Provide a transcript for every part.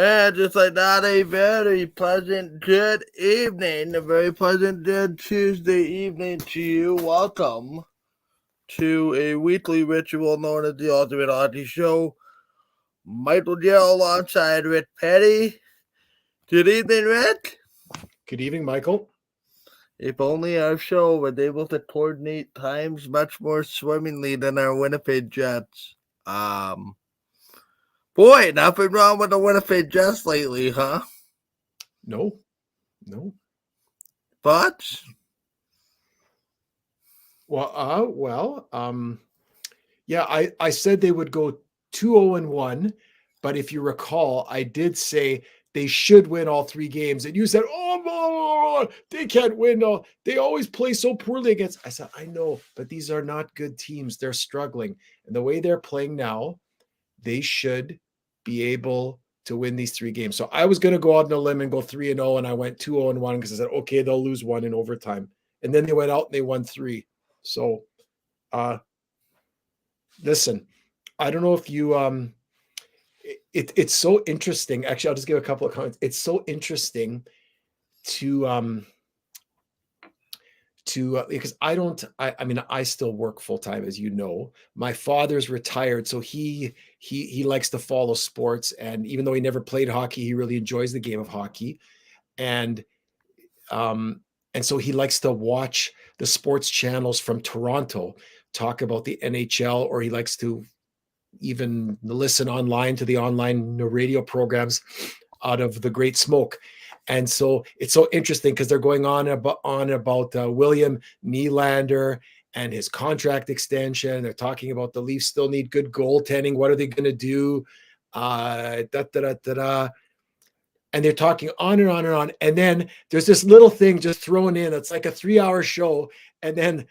And just like that, a very pleasant good evening, a very pleasant good Tuesday evening to you. Welcome to a weekly ritual known as the Ultimate Hockey Show. Michael Gill alongside Rick Petty. Good evening, Rick. Good evening, Michael. If only our show was able to coordinate times much more swimmingly than our Winnipeg Jets. Boy, nothing wrong with the Winnipeg Jets lately, huh? No. But Yeah, I said they would go 2-0-1, but if you recall, I did say they should win all three games, and you said, "Oh, they can't win. No, they always play so poorly against." I said, "I know, but these are not good teams. They're struggling, and the way they're playing now, they should be able to win these three games." So I was going to go out on a limb and go 3-0, and I went 2-0-1 because I said, "Okay, they'll lose one in overtime," and then they went out and they won three. So, listen, I don't know if you it's so interesting. Actually, I'll just give a couple of comments. It's so interesting to because I mean, I still work full time, as you know. My father's retired, so he likes to follow sports, and even though he never played hockey, he really enjoys the game of hockey. And and so he likes to watch the sports channels from Toronto talk about the NHL, or he likes to even listen online to the online radio programs out of the Great Smoke. And so it's so interesting because they're going on about William Nylander and his contract extension. They're talking about the Leafs still need good goaltending. What are they going to do? And they're talking on and on and on. And then there's this little thing just thrown in. It's like a 3-hour show. And then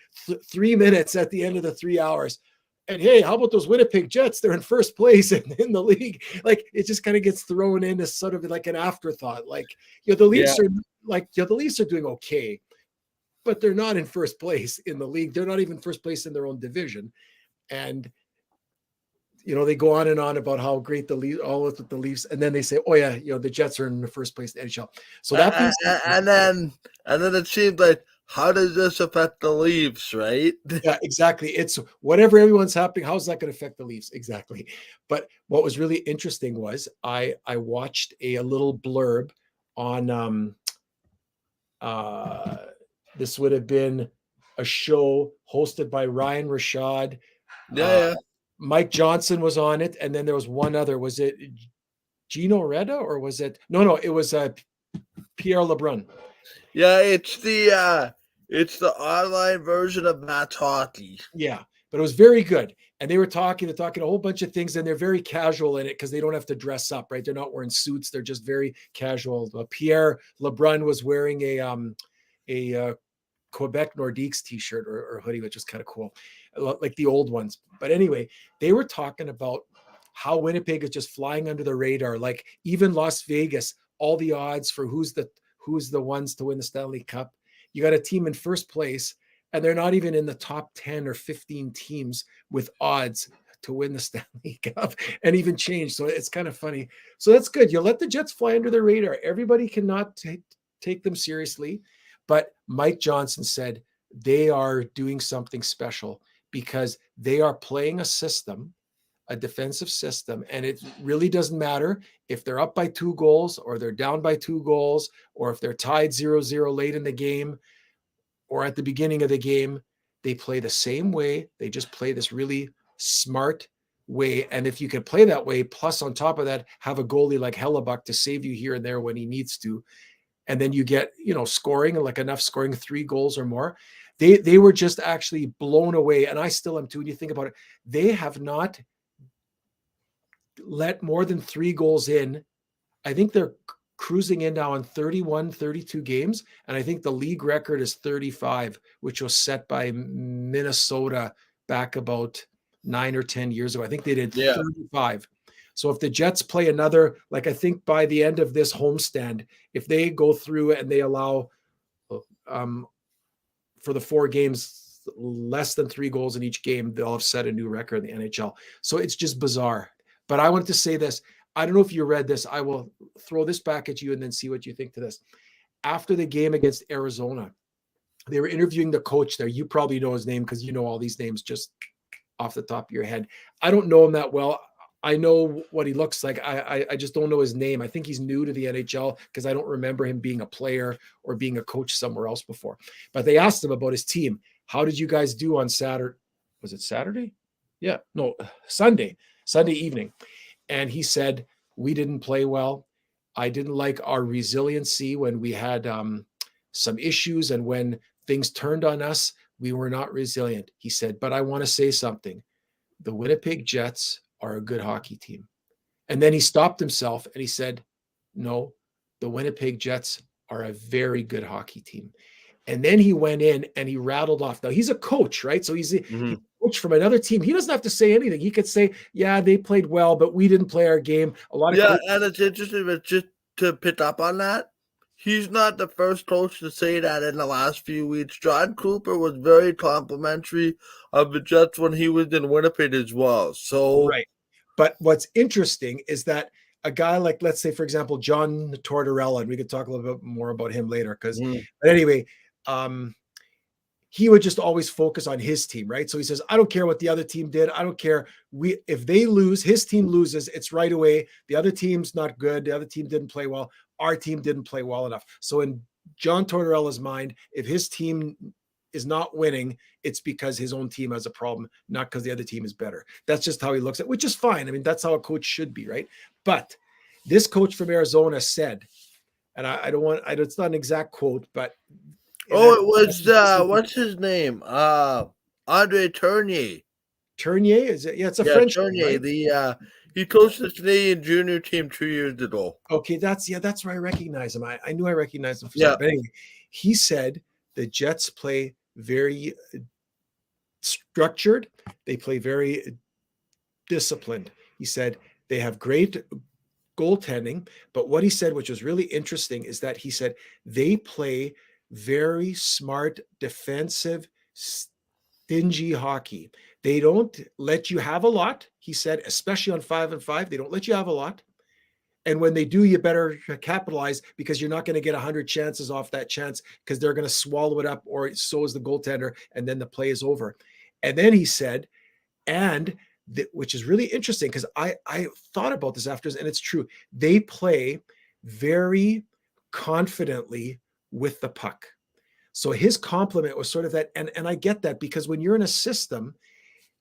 3 minutes at the end of the 3 hours. And hey, how about those Winnipeg Jets? They're in first place in the league. Like, it just kind of gets thrown in as sort of like an afterthought. Like, the Leafs are the Leafs are doing okay, but they're not in first place in the league. They're not even first place in their own division. And they go on and on about how great the Leafs, and then they say, "Oh yeah, the Jets are in the first place in the NHL." So that and then it seems like, how does this affect the Leafs, right? Yeah, exactly. It's whatever everyone's happening. How's that going to affect the Leafs? Exactly. But what was really interesting was I watched a little blurb on this would have been a show hosted by Ryan Rashad. Yeah. Mike Johnson was on it, and then there was one other. Was it Gino Reda, or was it? No, it was Pierre LeBrun. Yeah, it's the online version of Matt's Hockey. Yeah, but it was very good. And they're talking a whole bunch of things, and they're very casual in it because they don't have to dress up, right? They're not wearing suits. They're just very casual. Pierre LeBrun was wearing a Quebec Nordiques t-shirt or hoodie, which was kind of cool, like the old ones. But anyway, they were talking about how Winnipeg is just flying under the radar. Like, even Las Vegas, all the odds for who's the ones to win the Stanley Cup. You got a team in first place, and they're not even in the top 10 or 15 teams with odds to win the Stanley Cup and even change. So it's kind of funny. So that's good. You let the Jets fly under the radar. Everybody cannot take them seriously. But Mike Johnson said they are doing something special because they are playing a system, a defensive system, and it really doesn't matter if they're up by 2 goals or they're down by 2 goals, or if they're tied 0-0 late in the game or at the beginning of the game. They play the same way. They just play this really smart way. And if you can play that way, plus on top of that, have a goalie like Hellebuck to save you here and there when he needs to, and then you get, scoring, like enough scoring 3 goals or more. They were just actually blown away. And I still am too. When you think about it, they have not let more than 3 goals in. I think they're cruising in now on 31, 32 games. And I think the league record is 35, which was set by Minnesota back about 9 or 10 years ago. I think they did 35. So if the Jets play another, like, I think by the end of this homestand, if they go through and they allow for the 4 games less than 3 goals in each game, they'll have set a new record in the NHL. So it's just bizarre. But I wanted to say this. I don't know if you read this. I will throw this back at you and then see what you think to this. After the game against Arizona, they were interviewing the coach there. You probably know his name because you know all these names just off the top of your head. I don't know him that well. I know what he looks like. I just don't know his name. I think he's new to the NHL because I don't remember him being a player or being a coach somewhere else before. But they asked him about his team. How did you guys do on Saturday? Was it Saturday? Yeah, no, Sunday evening. And he said, we didn't play well. I didn't like our resiliency when we had some issues and when things turned on us, we were not resilient. He said, but I want to say something. The Winnipeg Jets are a good hockey team. And then he stopped himself and he said, no, the Winnipeg Jets are a very good hockey team. And then he went in and he rattled off. Now he's a coach, right? So he's a coach from another team. He doesn't have to say anything. He could say, yeah, they played well, but we didn't play our game. A lot of coaches- and it's interesting, but just to pick up on that, he's not the first coach to say that in the last few weeks. John Cooper was very complimentary of the Jets when he was in Winnipeg as well. So right. But what's interesting is that a guy like, let's say, for example, John Tortorella, and we could talk a little bit more about him later. But anyway, he would just always focus on his team, right? So he says, I don't care what the other team did. I don't care. If they lose, his team loses, it's right away. The other team's not good. The other team didn't play well. Our team didn't play well enough. So in John Tortorella's mind, if his team is not winning, it's because his own team has a problem, not because the other team is better. That's just how he looks at it, which is fine. I mean, that's how a coach should be, right? But this coach from Arizona said, and it's not an exact quote, but it was what's his name? Andre Tournier. Tournier, is it? Yeah, it's a French Tournier, right? He coached the Canadian junior team 2 years ago. Okay, that's where I recognize him. I knew I recognized him for something. But anyway, he said the Jets play very structured. They play very disciplined. He said they have great goaltending, but what he said, which was really interesting, is that he said they play very smart, defensive, stingy hockey. They don't let you have a lot, he said, especially on 5-on-5. They don't let you have a lot. And when they do, you better capitalize because you're not going to get 100 chances off that chance because they're going to swallow it up, or so is the goaltender, and then the play is over. And then he said, which is really interesting because I thought about this after, and it's true. They play very confidently with the puck. So his compliment was sort of that. And I get that because when you're in a system,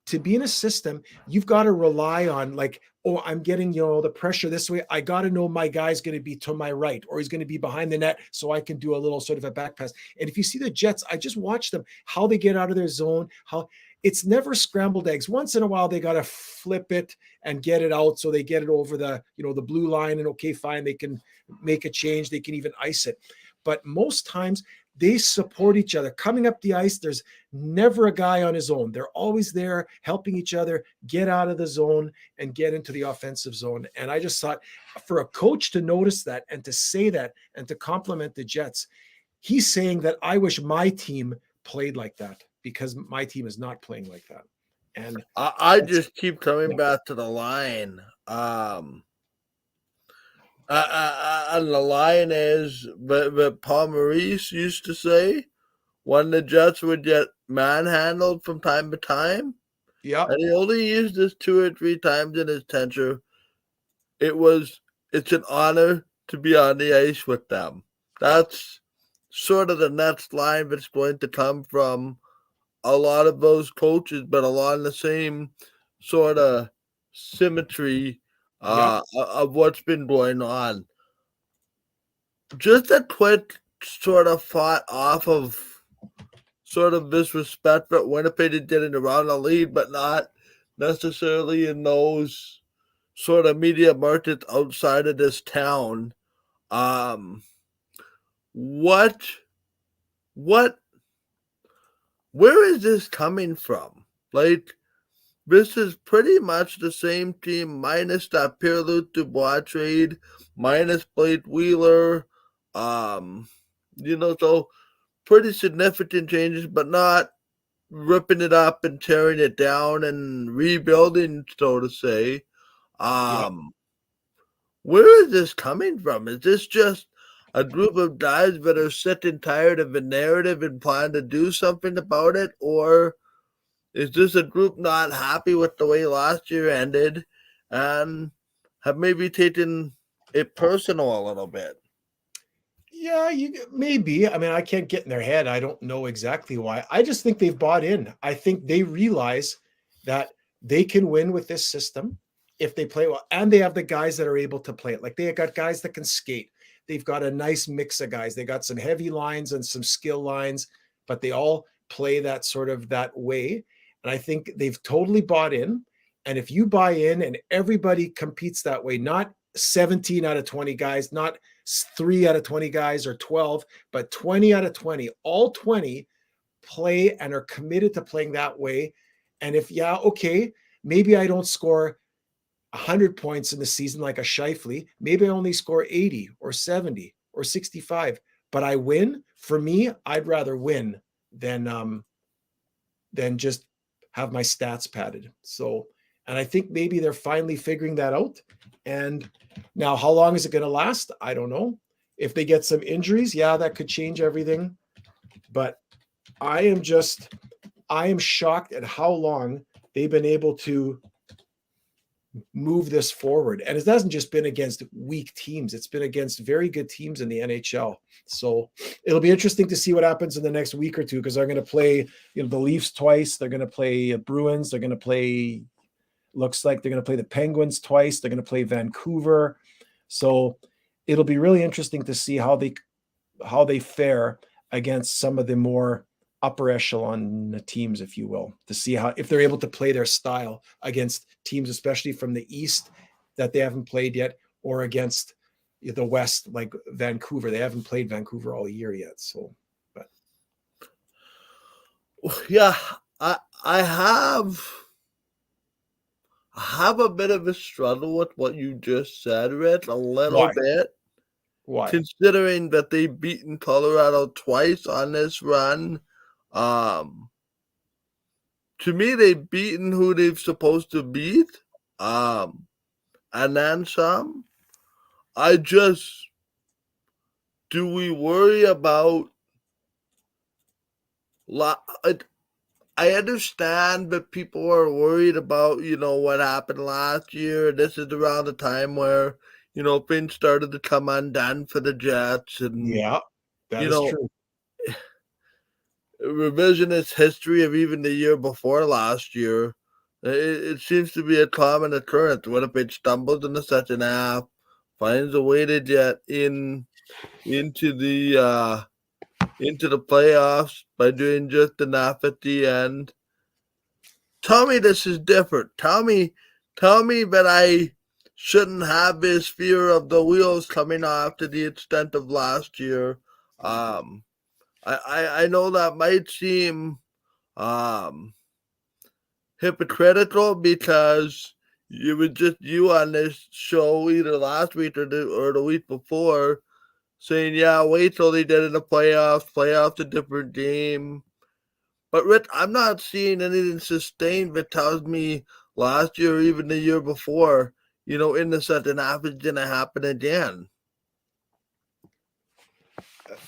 to be in a system, you've got to rely on like, oh, I'm getting, the pressure this way. I got to know my guy's going to be to my right, or he's going to be behind the net so I can do a little sort of a back pass. And if you see the Jets, I just watch them, how they get out of their zone, how it's never scrambled eggs. Once in a while, they got to flip it and get it out. So they get it over the, the blue line, and okay, fine. They can make a change. They can even ice it. But most times they support each other. Coming up the ice, there's never a guy on his own. They're always there helping each other get out of the zone and get into the offensive zone. And I just thought, for a coach to notice that and to say that and to compliment the Jets, he's saying that I wish my team played like that because my team is not playing like that. And I just keep coming back to the line. And the line is, but Paul Maurice used to say, when the Jets would get manhandled from time to time, and he only used this 2 or 3 times in his tenure, it's an honor to be on the ice with them. That's sort of the next line that's going to come from a lot of those coaches, but along the same sort of symmetry of what's been going on. Just a quick sort of thought off of sort of this respect that Winnipeg is getting around the league, but not necessarily in those sort of media markets outside of this town. Where is this coming from? Like, this is pretty much the same team minus that Pierre-Luc Dubois trade, minus Blake Wheeler. So pretty significant changes, but not ripping it up and tearing it down and rebuilding, so to say. where is this coming from? Is this just a group of guys that are sick and tired of the narrative and plan to do something about it? Or is this a group not happy with the way last year ended and have maybe taken it personal a little bit? Yeah, maybe. I mean, I can't get in their head. I don't know exactly why. I just think they've bought in. I think they realize that they can win with this system if they play well, and they have the guys that are able to play it. Like they got guys that can skate. They've got a nice mix of guys. They got some heavy lines and some skill lines, but they all play that sort of that way. And I think they've totally bought in. And if you buy in and everybody competes that way, not 17 out of 20 guys, not 3 out of 20 guys or 12, but 20 out of 20, all 20 play and are committed to playing that way. And if, yeah, okay, maybe I don't score 100 points in the season like a Scheifele, maybe I only score 80 or 70 or 65, but I win. For me, I'd rather win than just have my stats padded. So, and I think maybe they're finally figuring that out. And now, how long is it going to last? I don't know. If they get some injuries, yeah, that could change everything. But I am shocked at how long they've been able to move this forward. And it hasn't just been against weak teams, it's been against very good teams in the NHL. So it'll be interesting to see what happens in the next week or two, because they're going to play, the Leafs twice. They're going to play Bruins. They're going to play, looks like they're going to play the Penguins twice. They're going to play Vancouver. So it'll be really interesting to see how they fare against some of the more upper echelon teams, if you will, to see if they're able to play their style against teams, especially from the East that they haven't played yet, or against the West, like Vancouver. They haven't played Vancouver all year yet. So, but yeah, I have a bit of a struggle with what you just said, Rich, a little bit. Why? Considering that they've beaten Colorado twice on this run. To me, they've beaten who they're supposed to beat. And then some. Do we worry about I understand that people are worried about, what happened last year. This is around the time where, things started to come undone for the Jets. And, yeah, that is true. Revisionist history of even the year before last year. It seems to be a common occurrence. Winnipeg stumbles in the second half, finds a way to get into the playoffs by doing just enough at the end. Tell me this is different. Tell me that I shouldn't have this fear of the wheels coming off to the extent of last year. I know that might seem hypocritical, because it was just you on this show either last week or the week before saying, yeah, wait till they get in the playoffs a different game. But Rich, I'm not seeing anything sustained that tells me last year or even the year before, in the second half it's going to happen again.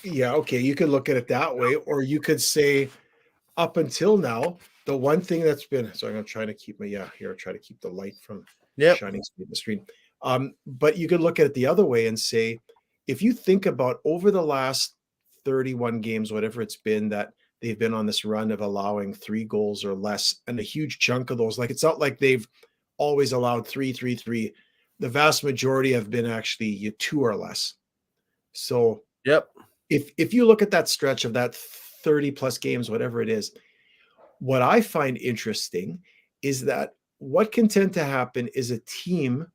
Yeah, okay, you could look at it that way, or you could say up until now, the one thing that's been, so I'm going to try to keep try to keep the light from shining through the screen. But you could look at it the other way and say, if you think about over the last 31 games, whatever it's been, that they've been on this run of allowing 3 goals or less, and a huge chunk of those, like it's not like they've always allowed 3. The vast majority have been actually 2 or less. So if you look at that stretch of that 30 plus games, whatever it is, what I find interesting is that what can tend to happen is a team,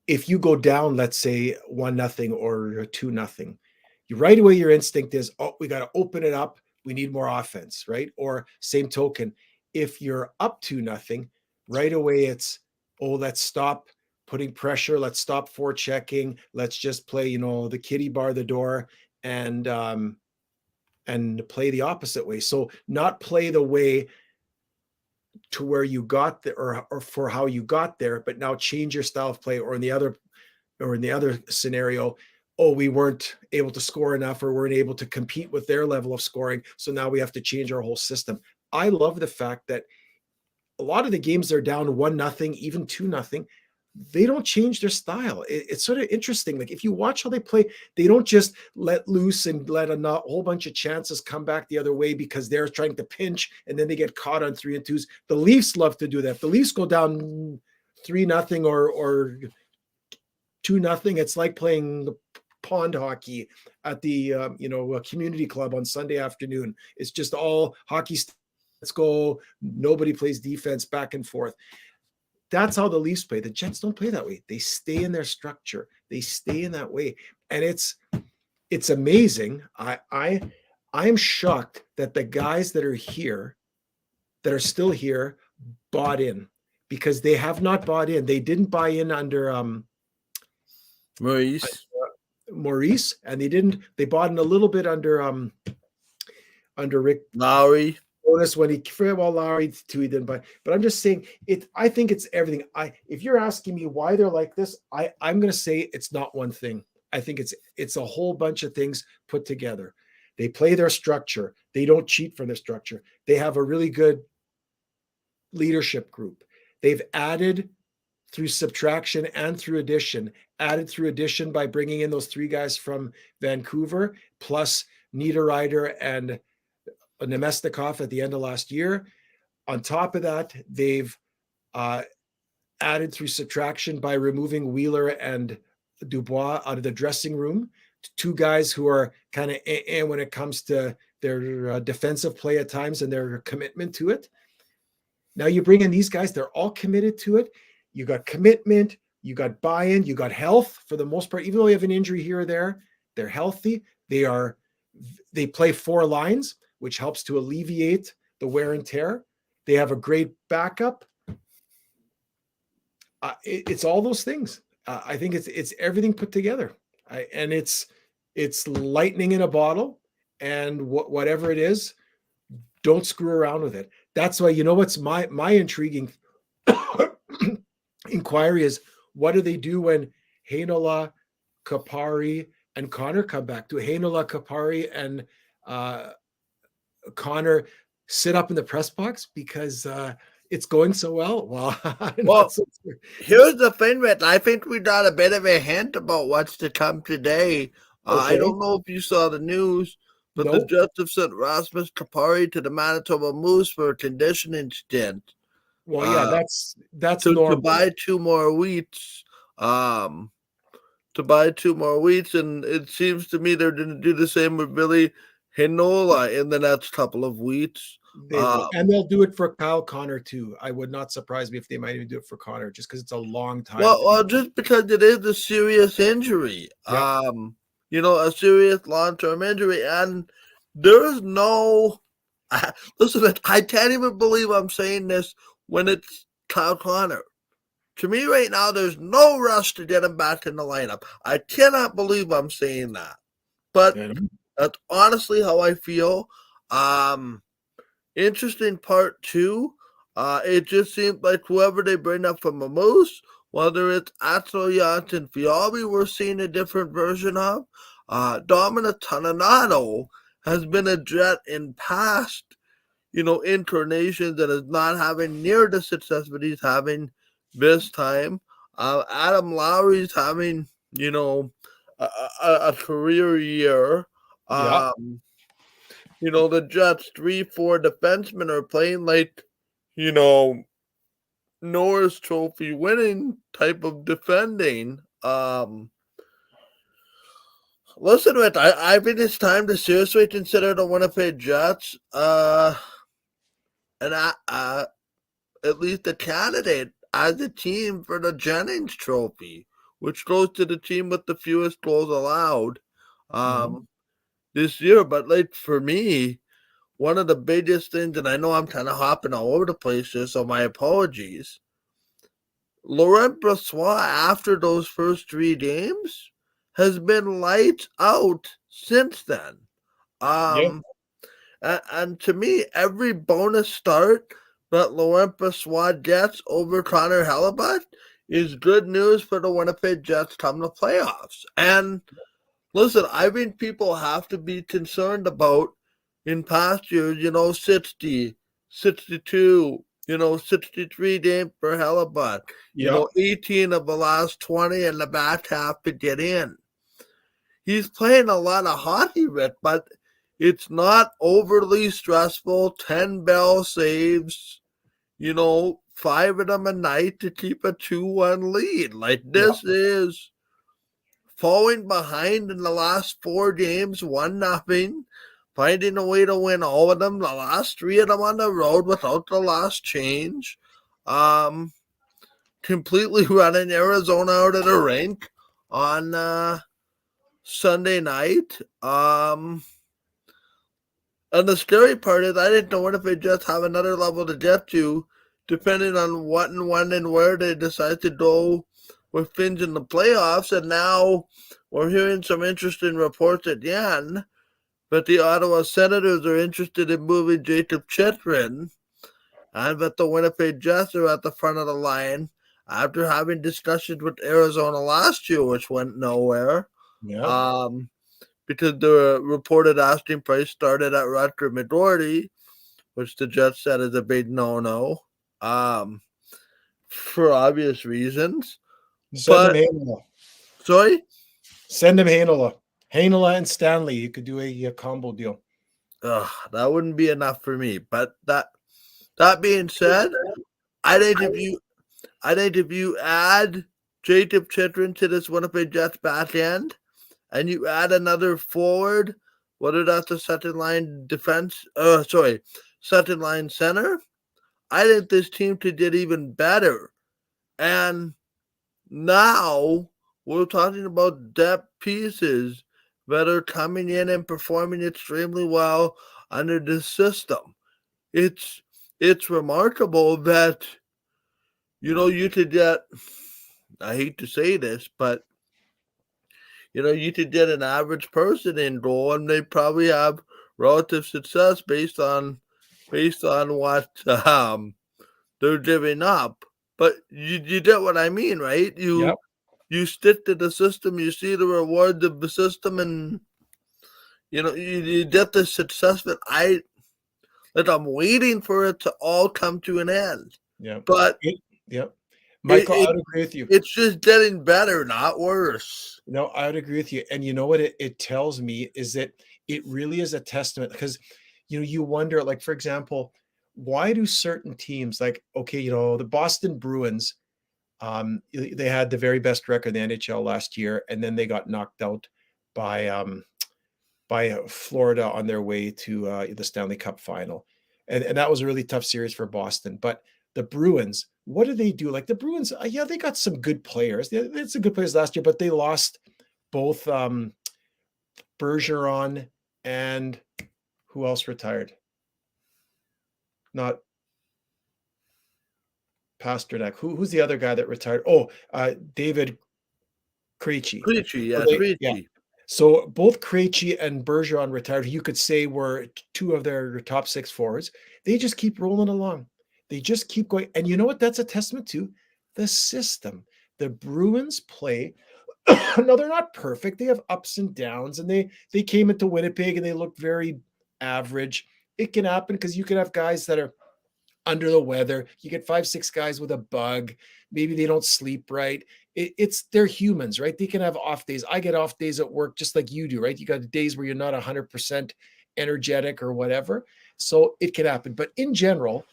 if you go down, let's say 1-0 or 2-0, right away your instinct is, oh, we got to open it up. We need more offense, right? Or same token, if you're up 2-0, right away it's, oh, let's stop putting pressure. Let's stop forechecking. Let's just play, the kitty bar the door and play the opposite way. So not play the way to where you got there or for how you got there, but now change your style of play, or in the other or in the other scenario, oh, we weren't able to score enough or weren't able to compete with their level of scoring. So now we have to change our whole system. I love the fact that a lot of the games are down 1-0, even 2-0. They don't change their style. It's sort of interesting. Like if you watch how they play, they don't just let loose and let a whole bunch of chances come back the other way because they're trying to pinch and then they get caught on 3-2s. The Leafs love to do that. The Leafs go down 3-0 or 2-0. It's like playing pond hockey at the community club on Sunday afternoon. It's just all hockey. Let's go. Nobody plays defense back and forth. That's how the Leafs play. The Jets don't play that way. They stay in their structure. They stay in that way. And it's amazing. I'm shocked that the guys that are here, that are still here, bought in, because they have not bought in. They didn't buy in under Maurice, and they bought in a little bit under Rick Lowry. Notice when Lowry too, he didn't buy. But I'm just saying it. I think it's everything. If you're asking me why they're like this, I'm going to say it's not one thing. I think it's a whole bunch of things put together. They play their structure. They don't cheat from their structure. They have a really good leadership group. They've added through subtraction and through addition. Added through addition by bringing in those 3 guys from Vancouver, plus Niederreiter and Nemestikov at the end of last year. On top of that, they've added through subtraction by removing Wheeler and Dubois out of the dressing room. 2 guys who are kind of when it comes to their defensive play at times and their commitment to it. Now you bring in these guys, they're all committed to it. You got commitment, you got buy-in, you got health for the most part. Even though you have an injury here or there, they're healthy. They play 4 lines, which helps to alleviate the wear and tear. They have a great backup. It's all those things. I think it's everything put together. And it's lightning in a bottle, and whatever it is, don't screw around with it. That's why, what's my intriguing inquiry is, what do they do when Heinola, Kupari, and Connor come back? Do Heinola, Kupari, and Connor sit up in the press box because it's going so well? Well, here's the thing, Rich. I think we got a bit of a hint about what's to come today. I don't know if you saw the news, but the Jets have sent Rasmus Kupari to the Manitoba Moose for a conditioning stint. Well, yeah, that's normal. To buy 2 more weeks. And it seems to me they're going to do the same with Billy Heinola in the next couple of weeks. And they'll do it for Kyle Connor too. I would not surprise me if they might even do it for Connor, just because it's a long time. Well, just because it is a serious injury. Yep. A serious long-term injury. And there is no... Listen, I can't even believe I'm saying this when it's Kyle Connor. To me right now, there's no rush to get him back in the lineup. I cannot believe I'm saying that. But that's honestly how I feel. Interesting part too. It just seems like whoever they bring up from a Moose, whether it's Axel Jonsson, Fialbi, we're seeing a different version of. Dominic Toninato has been a Jet in past, incarnations and is not having near the success that he's having this time. Adam Lowry's having, a career year. The Jets 3-4 defensemen are playing like, Norris Trophy winning type of defending. Listen, Rich, I think it's time to seriously consider the Winnipeg Jets at least a candidate as a team for the Jennings Trophy, which goes to the team with the fewest goals allowed this year. But like for me, one of the biggest things, and I know I'm kind of hopping all over the place here, so my apologies. Laurent Brossoit, after those first 3 games, has been lights out since then. And to me, every bonus start that Laurent Brossoit gets over Connor Hellebuyck is good news for the Winnipeg Jets come the playoffs. And listen, I think people have to be concerned about in past years, 60, 62, 63 games for Hellebuck, Yeah. 18 of the last 20 in the back half to get in. He's playing a lot of hockey, Rick, but it's not overly stressful. 10 bell saves, 5 of them a night to keep a 2-1 lead. Like, this is falling behind in the last 4 games, 1-0, finding a way to win all of them. The last 3 of them on the road without the last change. Completely running Arizona out of the rink on Sunday night. And the scary part is I didn't know what if they just have another level to get to, depending on what and when and where they decide to go with things in the playoffs. And now we're hearing some interesting reports again that the Ottawa Senators are interested in moving Jacob Chychrun, and that the Winnipeg Jets are at the front of the line after having discussions with Arizona last year, which went nowhere. Yeah. Because the reported asking price started at record majority, which the Jets said is a big no-no, for obvious reasons. Send him But Heinola. sorry, Send him Heinola. Heinola and Stanley. You could do a combo deal. that wouldn't be enough for me. But that being said, I think if you add Jacob Chychrun to this Winnipeg Jets back end, and you add another forward, whether that's a second line second line center, I think this team could get even better. And now we're talking about depth pieces that are coming in and performing extremely well under this system. It's remarkable that you could get, I hate to say this, but you could get an average person in goal and they probably have relative success based on what they're giving up. But you get what I mean, right? You stick to the system, you see the rewards of the system, and you get the success that I'm waiting for it to all come to an end. Yeah. But Michael, I would agree with you. It's just getting better, not worse. No, I would agree with you. And you know what it tells me is that it really is a testament, because you wonder, like, for example, why do certain teams, like, okay, the Boston Bruins, they had the very best record in the NHL last year, and then they got knocked out by Florida on their way to the Stanley Cup final. And that was a really tough series for Boston. But the Bruins, what do they do? Like the Bruins, they got some good players. They had some good players last year, but they lost both Bergeron and who else retired? Not Pasternak. Who's the other guy that retired? Oh, David Krejci. Krejci. So both Krejci and Bergeron retired, you could say were 2 of their top 6 forwards. They just keep rolling along. They just keep going. And you know what that's a testament to? The system. The Bruins play. No, they're not perfect. They have ups and downs, and they came into Winnipeg and they looked very average. It can happen because you can have guys that are under the weather. You get 5-6 guys with a bug. Maybe they don't sleep right. They're humans, right? They can have off days. I get off days at work just like you do, right? You got days where you're not 100% energetic or whatever. So it can happen. But in general,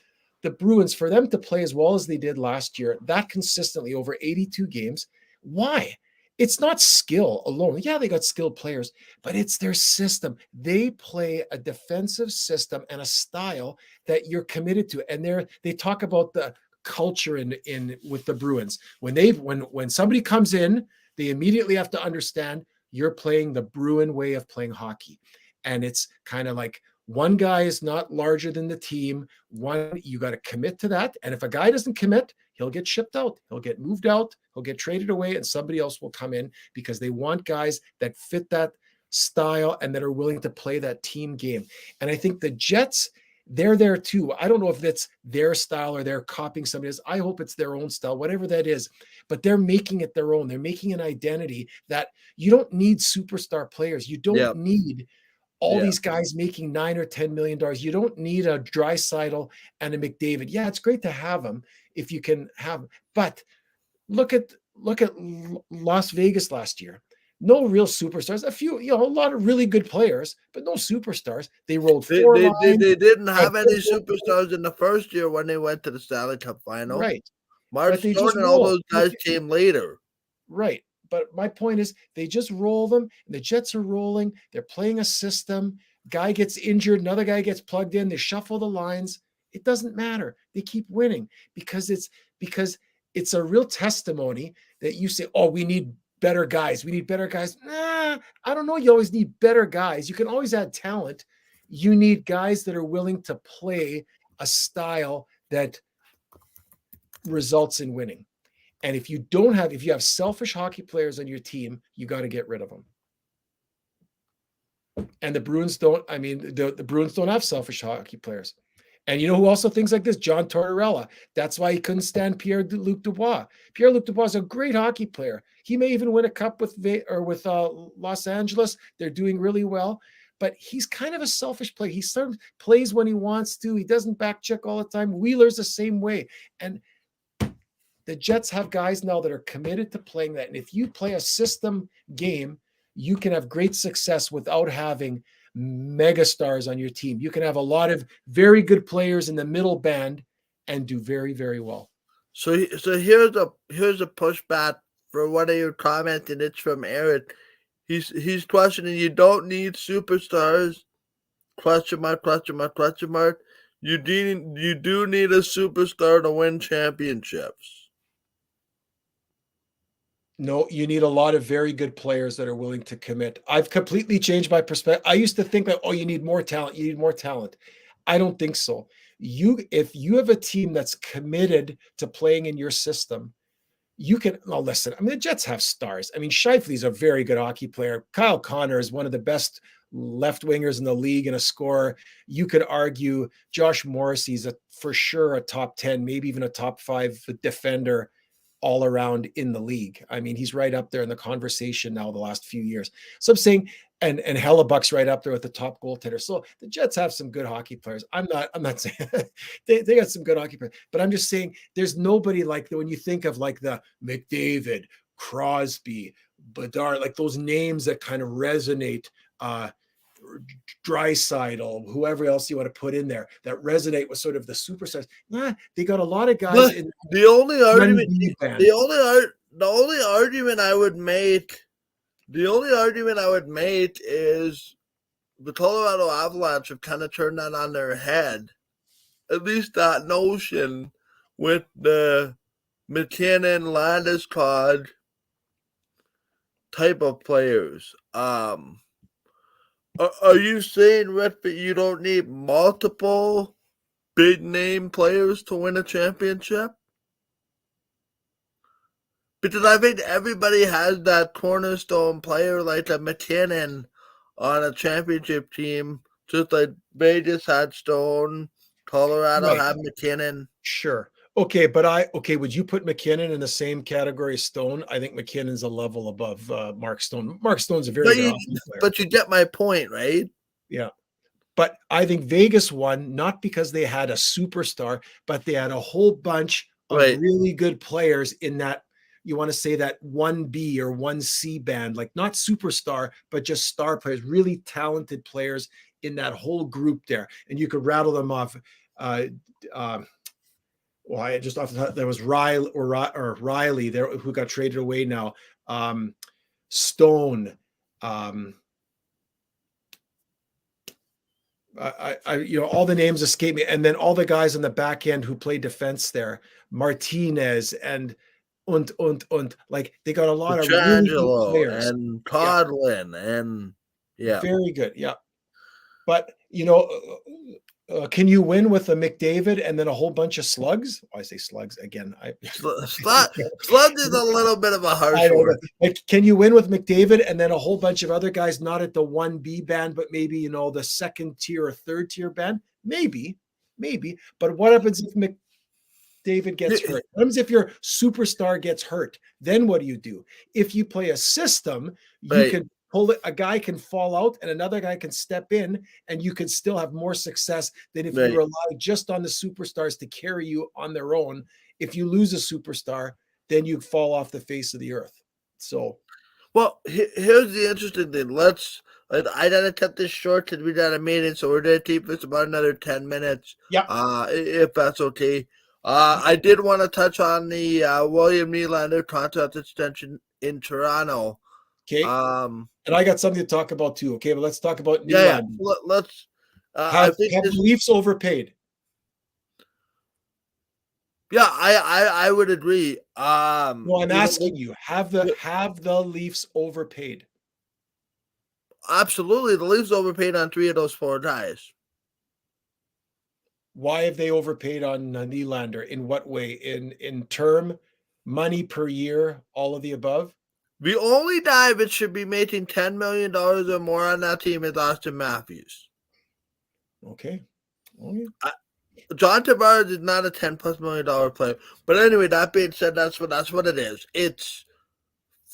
the Bruins, for them to play as well as they did last year, that consistently over 82 games, why? It's not skill alone. Yeah, they got skilled players, but it's their system. They play a defensive system and a style that you're committed to. And they talk about the culture in with the Bruins. When somebody comes in, they immediately have to understand you're playing the Bruin way of playing hockey. And it's kind of like one guy is not larger than the team. You got to commit to that. And if a guy doesn't commit, he'll get shipped out. He'll get moved out. He'll get traded away, and somebody else will come in because they want guys that fit that style and that are willing to play that team game. And I think the Jets, they're there too. I don't know if that's their style or they're copying somebody else. I hope it's their own style, whatever that is. But they're making it their own. They're making an identity that you don't need superstar players. You don't Yep. need all Yeah. these guys making $9 or $10 million. You don't need a Draisaitl and a McDavid. Yeah, it's great to have them if you can have them. But look at Las Vegas last year. No real superstars. A few, a lot of really good players, but no superstars. They rolled They, four they, they, lines. they didn't have any superstars in the first year when they went to the Stanley Cup final. Right. Mark But they Stone just and all roll. those guys came later. Right. But my point is they just roll them. And the Jets are rolling. They're playing a system. Guy gets injured. Another guy gets plugged in. They shuffle the lines. It doesn't matter. They keep winning because it's a real testimony that you say, oh, we need better guys. We need better guys. Nah, I don't know. You always need better guys. You can always add talent. You need guys that are willing to play a style that results in winning. And if you have selfish hockey players on your team, you got to get rid of them. And the Bruins don't, the Bruins don't have selfish hockey players. And you know who also thinks like this? John Tortorella. That's why he couldn't stand Pierre-Luc Dubois. Pierre-Luc Dubois is a great hockey player. He may even win a cup with Los Angeles. They're doing really well. But he's kind of a selfish player. He sort of plays when he wants to. He doesn't back check all the time. Wheeler's the same way. And the Jets have guys now that are committed to playing that. And if you play a system game, you can have great success without having megastars on your team. You can have a lot of very good players in the middle band and do very, very well. So here's a pushback for one of your comments, and it's from Eric. He's questioning, you don't need superstars, question mark. You do need a superstar to win championships. No, you need a lot of very good players that are willing to commit. I've completely changed my perspective. I used to think that, oh, you need more talent. You need more talent. I don't think so. If you have a team that's committed to playing in your system, you can, listen, the Jets have stars. Scheifele's a very good hockey player. Kyle Connor is one of the best left wingers in the league and a scorer. You could argue Josh Morrissey's for sure a top 10, maybe even a top 5 defender all around in the league. He's right up there in the conversation now the last few years. So I'm saying, and Hellebuck's right up there with the top goaltender. So the Jets have some good hockey players. I'm not saying they got some good hockey players, but I'm just saying there's nobody like when you think of like the McDavid, Crosby, Bedard, like those names that kind of resonate, Draisaitl, whoever else you want to put in there that resonate with sort of the superstars. They got a lot of guys. The only argument I would make is the Colorado Avalanche have kind of turned that on their head. At least that notion with the McKinnon, Landeskog type of players. Are you saying, Rick, that you don't need multiple big name players to win a championship? Because I think everybody has that cornerstone player like a McKinnon on a championship team, just like Vegas had Stone, Colorado had McKinnon. Sure. Okay, but would you put McKinnon in the same category as Stone? I think McKinnon's a level above Mark Stone. Mark Stone's a very good player. But you get my point, right? Yeah. But I think Vegas won not because they had a superstar, but they had a whole bunch of really good players in that, you want to say that 1B or 1C band, like not superstar, but just star players, really talented players in that whole group there. And you could rattle them off. I just off the top, there was Riley there who got traded away now. Stone. All the names escape me, and then all the guys on the back end who play defense there, Martinez and like they got a lot of really good players and Coghlan and very good, But can you win with a McDavid and then a whole bunch of slugs? I say slugs again. Slugs is a little bit of a harsh word. Like, can you win with McDavid and then a whole bunch of other guys not at the 1B band, but maybe the second tier or third tier band? Maybe. But what happens if McDavid gets Yeah, hurt? What happens if your superstar gets hurt? Then what do? If you play a system, you right, can pull it, a guy can fall out and another guy can step in, and you can still have more success than if you right. rely just on the superstars to carry you on their own. If you lose a superstar, then you fall off the face of the earth. So Well, here's the interesting thing. I gotta cut this short because we got a meeting, so we're gonna keep this about another 10 minutes. yeah. If that's okay. I did want to touch on the William Nylander contract extension in Toronto. Okay. And I got something to talk about too. Okay, but let's talk about Yeah. Nylander. Let's. I Have think the this. Leafs overpaid? Yeah, I would agree. No, I'm You know, asking you, have the Leafs overpaid? absolutely, the Leafs overpaid on 3 of those 4 guys. Why have they overpaid on Nylander? In what way? In term, money per year, all of the above? The only guy that should be making $10 million or more on that team is Austin Matthews. Okay. John Tavares is not a $10+ million player. But anyway, that being said, that's what it is. It's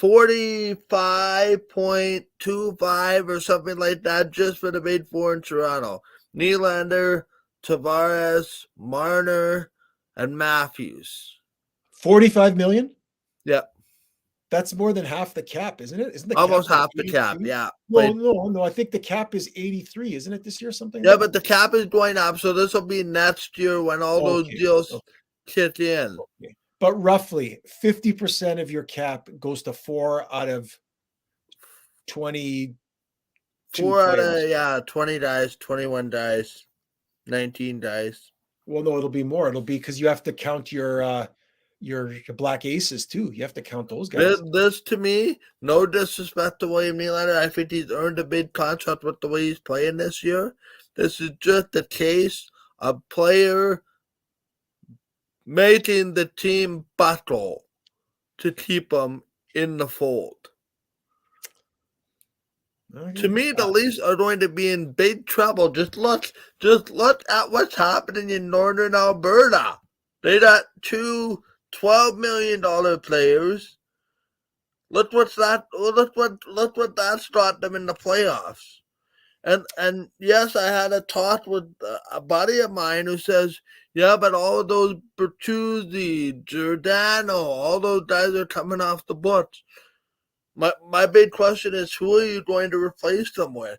45.25 or something like that just for the big 4 in Toronto. Nylander, Tavares, Marner, and Matthews. 45 million? Yeah. That's more than half the cap, isn't it? Isn't the Almost cap half the cap, yeah. No. I think the cap is 83, isn't it, this year? Something Yeah, like but the cap is going up, so this will be next year when all those deals kick in. Okay. But roughly 50% of your cap goes to 4 out of 20. 4 out of 20 dice, 21 dice, 19 dice. Well, no, it'll be more. It'll be because you have to count your black aces too. You have to count those guys. This to me, no disrespect to William Nylander. I think he's earned a big contract with the way he's playing this year. This is just a case of player making the team battle to keep them in the fold. Okay. To me, the Leafs are going to be in big trouble. Just look at what's happening in Northern Alberta. They got 2 $12 million players. Look what that's got them in the playoffs. And yes, I had a talk with a buddy of mine who says, yeah, but all of those Bertuzzi, Giordano, all those guys are coming off the books. My big question is, who are you going to replace them with?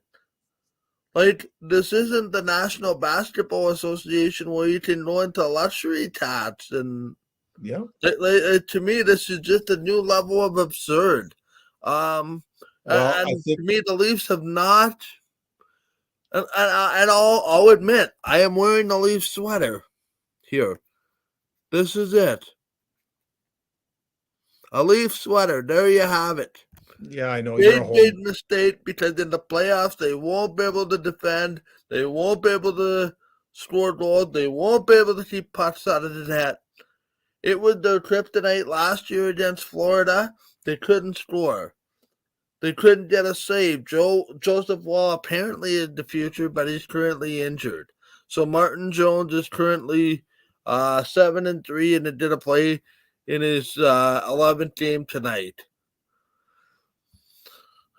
Like, this isn't the National Basketball Association where you can go into luxury tax and yeah. To me, this is just a new level of absurd. And to me, the Leafs have not. And I'll admit, I am wearing the Leaf sweater here. This is it. A Leaf sweater. There you have it. Yeah, I know. Big mistake because in the playoffs, they won't be able to defend. They won't be able to score goals. They won't be able to keep pucks out of the net. It was their kryptonite last year against Florida. They couldn't score. They couldn't get a save. Joseph Woll apparently is the future, but he's currently injured. So Martin Jones is currently 7-3 and did a play in his 11th game tonight.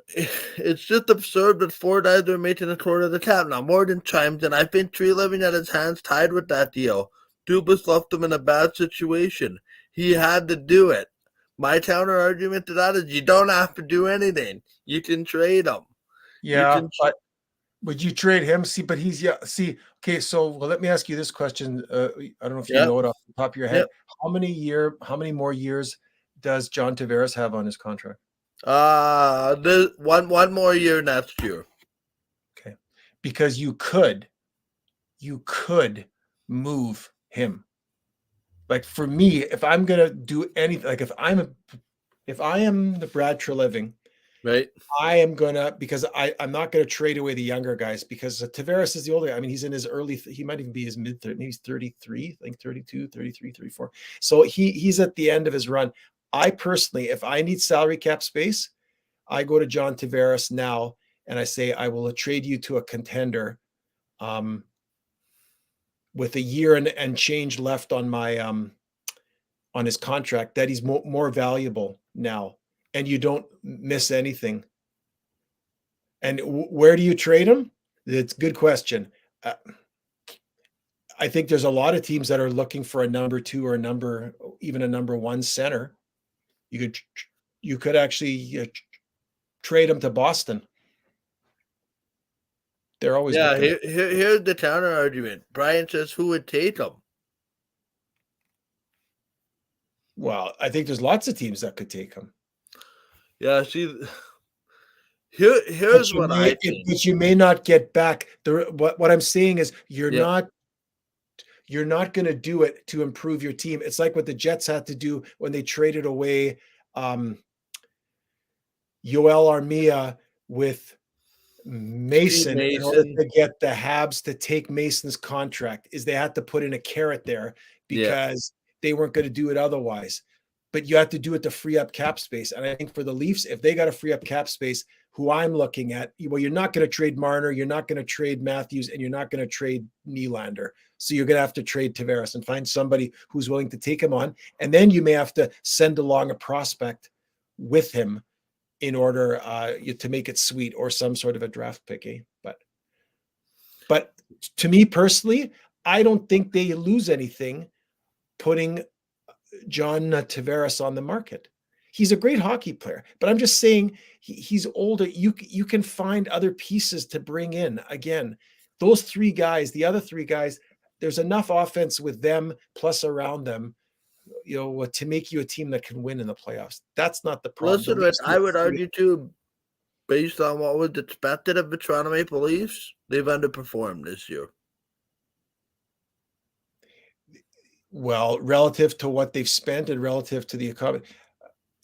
It's just absurd that 4 guys are making a quarter of the cap. Now, Morgan chimes in. I think Treliving had his hands tied with that deal. Dubas left him in a bad situation. He had to do it. My counter argument to that is you don't have to do anything. You can trade him. Yeah, but you trade him. See, but he's okay. So let me ask you this question. I don't know if you know it off the top of your head. Yep. How many more years does John Tavares have on his contract? One more year next year. Okay, because you could move him. Like for me, if I'm gonna do anything, like if I am the Brad Treliving, right, I am gonna, because I'm not gonna trade away the younger guys because Tavares is the older. I mean, he's in his early. He might even be his mid 30s. He's 33, I think 32, 33, 34. So he's at the end of his run. I personally, if I need salary cap space, I go to John Tavares now and I say I will trade you to a contender. with a year and change left on my on his contract, that he's more valuable now, and you don't miss anything. And where do you trade him? It's a good question. I think there's a lot of teams that are looking for a number 2 or even a number 1 center. You could actually trade him to Boston. They're always here's the counter argument. Brian says, who would take him? Well, I think there's lots of teams that could take him. Yeah, see, here's what I think. But you may not get back. What I'm saying is you're not going to do it to improve your team. It's like what the Jets had to do when they traded away Yoel Armia with Mason in order to get the Habs to take Mason's contract. Is they had to put in a carrot there because they weren't going to do it otherwise. But you have to do it to free up cap space. And I think for the Leafs, if they got to free up cap space, who I'm looking at, well, you're not going to trade Marner, you're not going to trade Matthews, and you're not going to trade Nylander. So you're going to have to trade Tavares and find somebody who's willing to take him on. And then you may have to send along a prospect with him in order to make it sweet, or some sort of a draft pick. But to me personally, I don't think they lose anything putting John Tavares on the market. He's a great hockey player, but I'm just saying he's older. You can find other pieces to bring in. Again, those 3 guys, the other 3 guys, there's enough offense with them plus around them, to make you a team that can win in the playoffs. That's not the problem. Listen, I would argue too, based on what was expected of the Toronto Maple Leafs, they've underperformed this year. Well, relative to what they've spent and relative to the economy.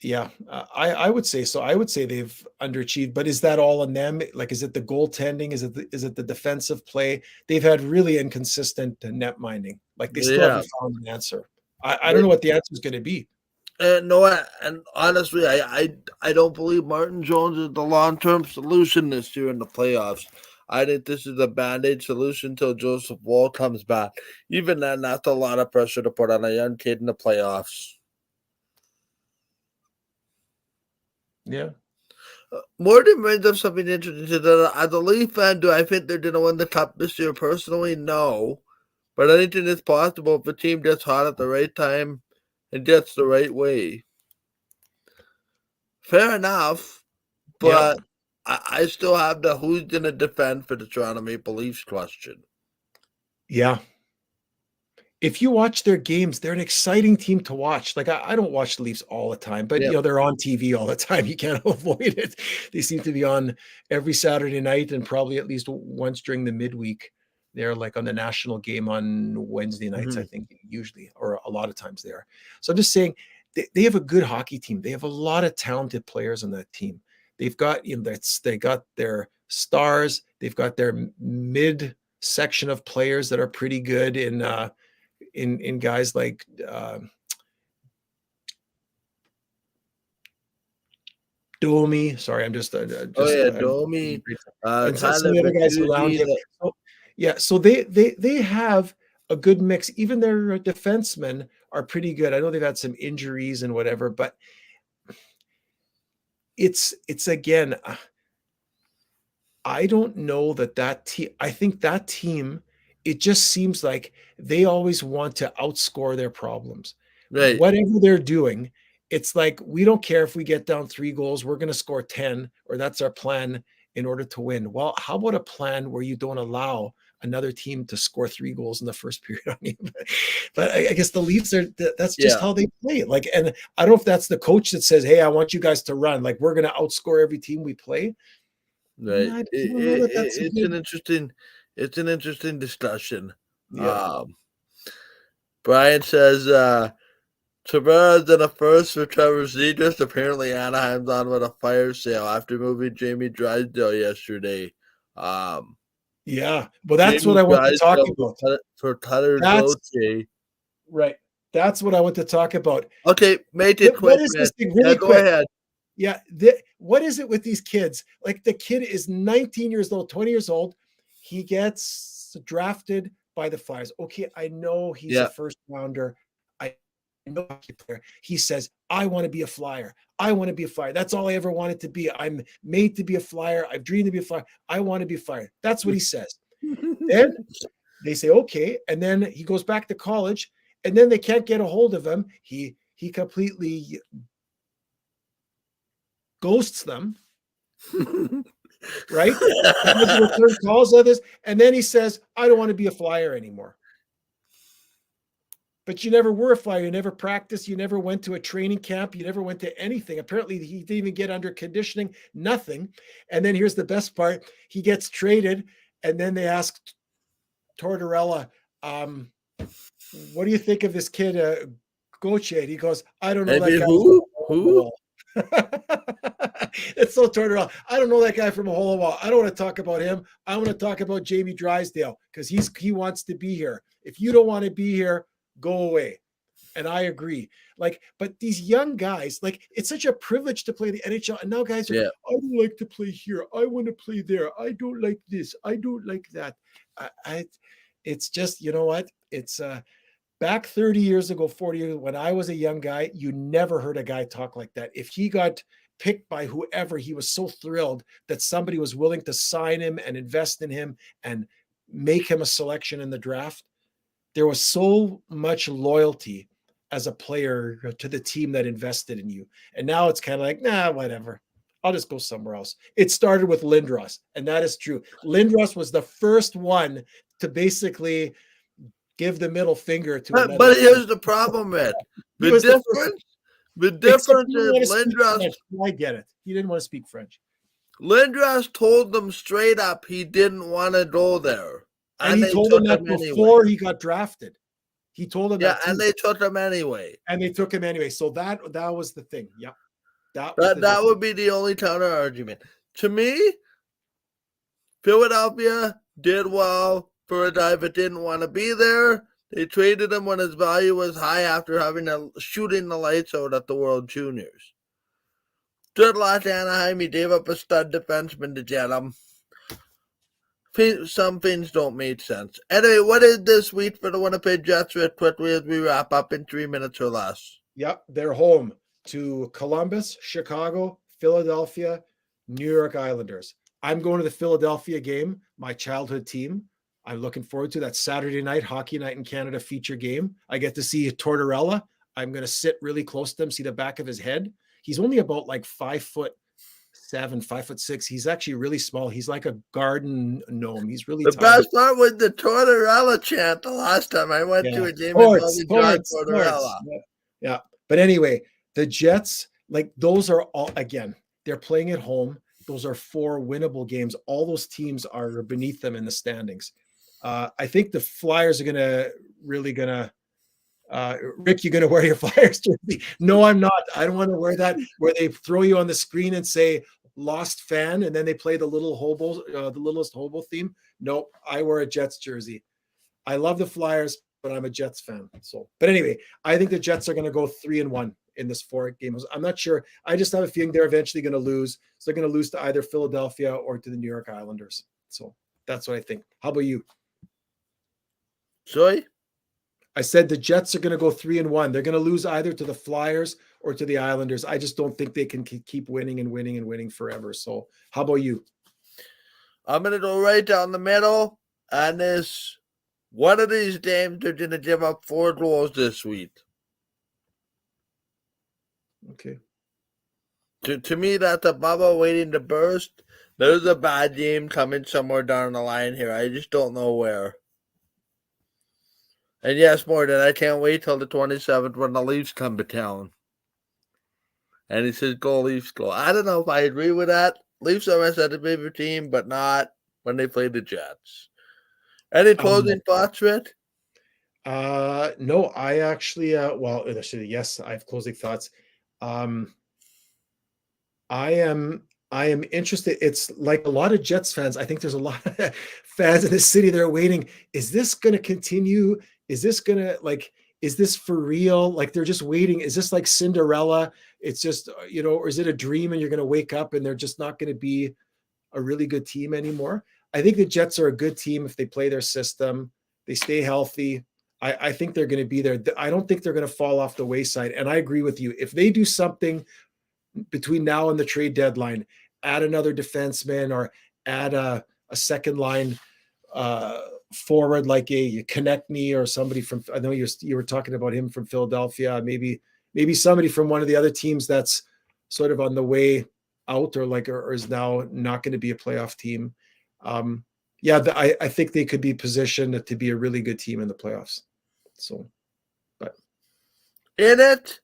Yeah, I would say so. I would say they've underachieved, but is that all on them? Like, is it the goaltending? Is it the defensive play? They've had really inconsistent net minding. Like, they still haven't found an answer. I don't know what the answer is going to be. No, and honestly, I don't believe Martin Jones is the long-term solution this year in the playoffs. I think this is a band-aid solution until Joseph Woll comes back. Even then, that's a lot of pressure to put on a young kid in the playoffs. Yeah. Morgan brings up something interesting. As a Leaf fan, do I think they're going to win the Cup this year? Personally, no. But anything is possible if the team gets hot at the right time and gets the right way. Fair enough. But I still have the who's going to defend for the Toronto Maple Leafs question. Yeah. If you watch their games, they're an exciting team to watch. Like, I don't watch the Leafs all the time, but they're on TV all the time. You can't avoid it. They seem to be on every Saturday night and probably at least once during the midweek. They're like on the national game on Wednesday nights, I think, usually, or a lot of times they are. So I'm just saying they have a good hockey team. They have a lot of talented players on that team. They've got, they got their stars. They've got their mid section of players that are pretty good in guys like Domi. Sorry, I'm just Domi. And some of the other guys around him. So they have a good mix. Even their defensemen are pretty good. I know they've had some injuries and whatever, but it's again, I don't know that team. I think that team, it just seems like they always want to outscore their problems. Right. Whatever they're doing, it's like, we don't care if we get down 3 goals, we're going to score 10, or that's our plan in order to win. Well, how about a plan where you don't allow another team to score 3 goals in the first period on you? But I guess the Leafs that's just how they play. Like, and I don't know if that's the coach that says, hey, I want you guys to run. Like, we're going to outscore every team we play. Right. It's an interesting discussion. Yeah. Brian says Tavares did a first for Trevor Zegras. Apparently Anaheim's on with a fire sale after moving Jamie Drysdale yesterday. Yeah, well, that's what I want to talk about. For Cutter Gauthier. Right. That's what I want to talk about. Okay, make it quick. What is this thing? Really quick. Go ahead. Yeah. What is it with these kids? Like, the kid is 19 years old, 20 years old. He gets drafted by the Flyers. Okay, I know he's a Yeah. first rounder. I know hockey player. He says, I want to be a Flyer. I want to be a Flyer. That's all I ever wanted to be. I'm made to be a Flyer. I've dreamed to be a Flyer. I want to be a Flyer. That's what he says. Then they say, okay. And then he goes back to college, and then they can't get a hold of him. He completely ghosts them, right? He doesn't return calls of this. And then he says, I don't want to be a Flyer anymore. But you never were a Flyer. You never practiced. You never went to a training camp. You never went to anything. Apparently, he didn't even get under conditioning, nothing. And then here's the best part. He gets traded, and then they ask Tortorella, what do you think of this kid, Gauthier? And he goes, I don't know I that mean, guy. who? It's so Tortorella. I don't know that guy from a hole in the wall. I don't want to talk about him. I want to talk about Jamie Drysdale because he wants to be here. If you don't want to be here, go away. And I agree. Like, but these young guys, like, it's such a privilege to play the NHL. And now guys are, Yeah. I don't like to play here. I want to play there. I don't like this. I don't like that. It's just, you know what? It's back 30 years ago, 40 years, when I was a young guy, you never heard a guy talk like that. If he got picked by whoever, he was so thrilled that somebody was willing to sign him and invest in him and make him a selection in the draft. There was so much loyalty as a player to the team that invested in you. And now it's kind of like, nah, whatever. I'll just go somewhere else. It started with Lindros, and that is true. Lindros was the first one to basically give the middle finger to another. But here's the problem, Ed. The difference is Lindros. I get it. He didn't want to speak French. Lindros told them straight up he didn't want to go there. And he told them that before he got drafted. He told them that. Yeah, and they took him anyway. And they took him anyway. So that was the thing. Yeah. That would be the only counter argument. To me, Philadelphia did well for a guy that didn't want to be there. They traded him when his value was high after shooting the lights out at the World Juniors. Good luck, Anaheim. He gave up a stud defenseman to get him. Some things don't make sense. Anyway, what is this week for the Winnipeg Jets real quickly as we wrap up in 3 minutes or less? Yep, they're home to Columbus, Chicago, Philadelphia, New York Islanders. I'm going to the Philadelphia game, my childhood team. I'm looking forward to that Saturday night, Hockey Night in Canada feature game. I get to see Tortorella. I'm going to sit really close to him, see the back of his head. He's only about like 5'7", 5'6". He's actually really small. He's like a garden gnome. He's really the tiny. best part was the Tortorella chant the last time I went to a game involving John Tortorella. Yeah. But anyway, the Jets, like those are all, again, they're playing at home. Those are 4 winnable games. All those teams are beneath them in the standings. I think the Flyers are really going to, Rick, you're going to wear your Flyers jersey? No, I'm not. I don't want to wear that where they throw you on the screen and say lost fan, and then they play the littlest hobo theme. Nope, I wear a Jets jersey. I love the Flyers, but I'm a Jets fan. But anyway, I think the Jets are going to go 3-1 in this 4 games. I'm not sure. I just have a feeling they're eventually going to lose. So they're going to lose to either Philadelphia or to the New York Islanders. So that's what I think. How about you? Sorry? I said the Jets are going to go 3-1. They're going to lose either to the Flyers or to the Islanders. I just don't think they can keep winning and winning and winning forever. So how about you? I'm going to go right down the middle. And one of these games, they're going to give up 4 goals this week. Okay. To me, that's a bubble waiting to burst. There's a bad game coming somewhere down the line here. I just don't know where. And yes, Morgan, I can't wait till the 27th when the Leafs come to town. And he says, go Leafs, go. I don't know if I agree with that. Leafs are my second favorite team, but not when they play the Jets. Any closing thoughts, Rick? No, I actually, yes, I have closing thoughts. I am interested. It's like a lot of Jets fans. I think there's a lot of fans in this city that are waiting. Is this going to continue? Is this going to is this for real? Like they're just waiting. Is this like Cinderella? It's just, or is it a dream and you're going to wake up and they're just not going to be a really good team anymore? I think the Jets are a good team if they play their system they stay healthy, I think they're going to be there. I don't think they're going to fall off the wayside. And I agree with you. If they do something between now and the trade deadline, add another defenseman or add a second line forward like a Konechny or somebody from, I know you were talking about him from Philadelphia, maybe somebody from one of the other teams that's sort of on the way out or is now not going to be a playoff team. I think they could be positioned to be a really good team in the playoffs. So, but in it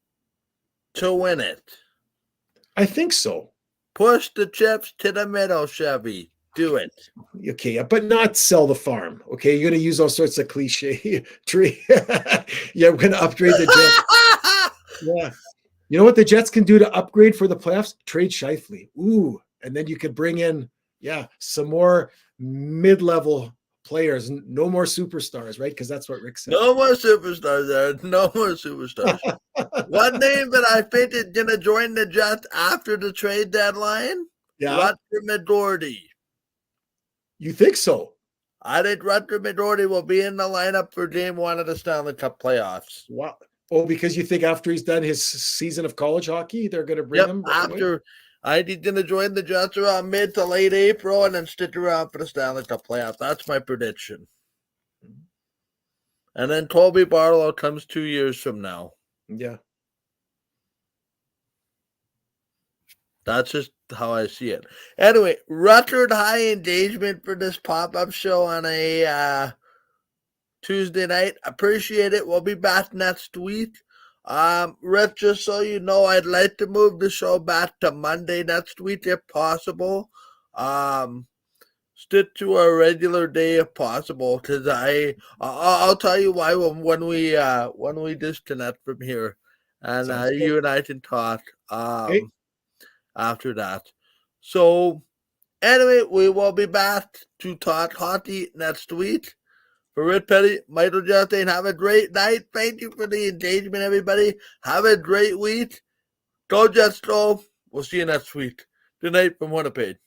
to win it. I think so. Push the chips to the middle, Chevy. Do it. Okay, but not sell the farm. Okay, you're going to use all sorts of cliche tree. Yeah, we're going to upgrade the Jets. Yeah. You know what the Jets can do to upgrade for the playoffs? Trade Scheifele. Ooh, and then you could bring in, some more mid-level players. No more superstars, right? Because that's what Rick said. No more superstars there. No more superstars. One name that I think is going to join the Jets after the trade deadline? Yeah. Rutger McGroarty. You think so? I think Rutger McGroarty will be in the lineup for Game 1 of the Stanley Cup playoffs. Wow. Oh, because you think after he's done his season of college hockey, they're going to bring him? After I think he's going to join the Jets around mid to late April and then stick around for the Stanley Cup playoffs. That's my prediction. And then Colby Barlow comes 2 years from now. Yeah. That's just how I see it. Anyway, record high engagement for this pop-up show on a Tuesday night. Appreciate it. We'll be back next week. Rich, just so you know, I'd like to move the show back to Monday next week if possible. Stick to our regular day if possible, because I'll tell you why when we disconnect from here, and you and I can talk after that. So anyway, we will be back to talk hockey next week. For Rich Petty, Michael Justin, have a great night. Thank you for the engagement, everybody. Have a great week. Go Jets, go. We'll see you next week. Good night from Winnipeg.